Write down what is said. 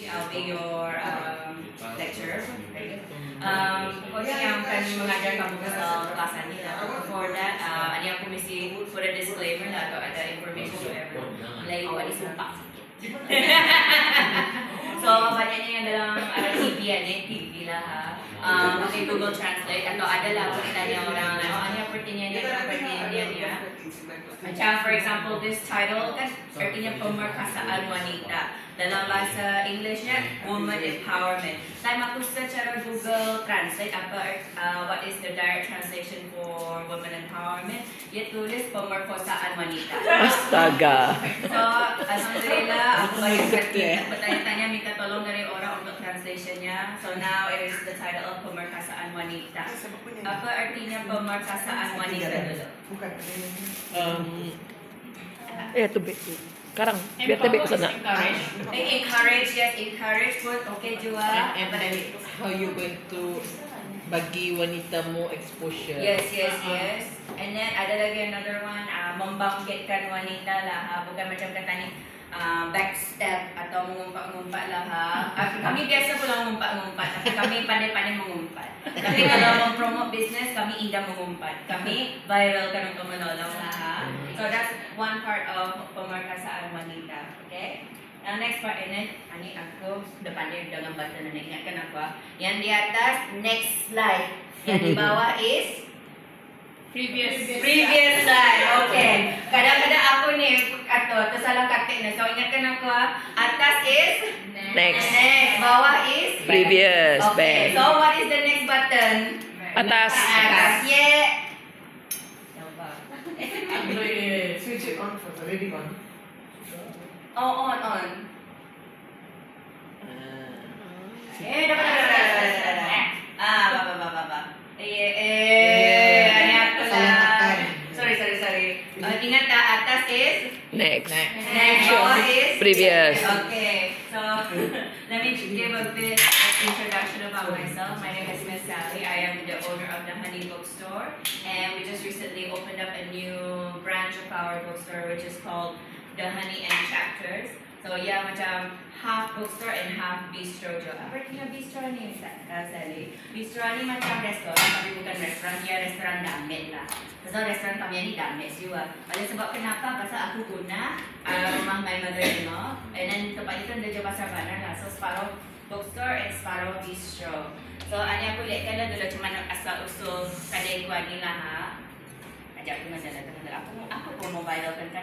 I'll be your lecturer. Pokoknya yang akan mengajar kamu sa klase nila. Before that, ano yung kumisi put a disclaimer na atau ada information to everyone. Like, wali sumpa. So, banyaknya yang dalam TV lah ha. Okay, Google Translate atau ada lah pertanyaan orang ano yung pertanyaan niya. Macam for example, this title kan artinya pemerkasaan wanita. Dalam bahasa Englishnya woman empowerment. Saya aku secara Google Translate what is the direct translation for woman empowerment? Dia tulis pemerkosaan wanita. Astaga. So, alhamdulillah aku banyak bertanya-tanya minta tolong dari orang untuk translationnya. So now it is the title of pemerkasaan wanita. Apa artinya pemerkasaan wanita dulu? Tubig. Karang, biar tubig ko sana. Encourage, yes, encourage pun okay juga. And how you going to bagi wanita mo exposure? Yes. And then ada lagi another one, membangkitkan wanita lah. Bukan macam kata ni backstep atau mengumpat-ngumpat lah ha. Kami biasa pula mengumpat-ngumpat, tapi kami pandai-pandai mengumpat. Tapi kalau mempromote business, kami indah mengumpat. Kami viral kan untuk menolong lah ha. So that's one part of pemerkasaan wanita. Okay? Next part ini aku depan dia dengan button na ingatkan aku. Yang di atas next slide. Yang di bawah is previous slide. Okay. Kadang-kadang aku ni tersalah katik na. So ingatkan aku atas is Next. Bawah is Previous. Okay. Back. So what is the next button? Atas. Yeah. Switch it on first. Already on. Oh, on. Dapat. Baba. Ini aku lah. Sorry. Ingat tak atas is Next. bawah is Previous. Okay, so let me give a bit of introduction about myself. My name is Miss Sally. I am the owner of the Honey Bookstore, and we just recently opened up a new branch of our bookstore, which is called the Honey and Chapters. So yeah, macam half bookstore and half bistro juga. Apa artinya bistro ni, Sally? Bistro ni macam restoran, tapi bukan restoran. Dia restoran damit lah. So restoran kami ni damit juga. Oleh sebab kenapa? Pasal aku guna rumah my mother-in-law, and then tempat itu ada je pasar banan lah. So separuh bookstore and separuh bistro. So ani aku lihatkan lah dulu macam mana asal usul kedai gua ni lah ha. Ajak aku masa datang. Aku pun mau viralkan kan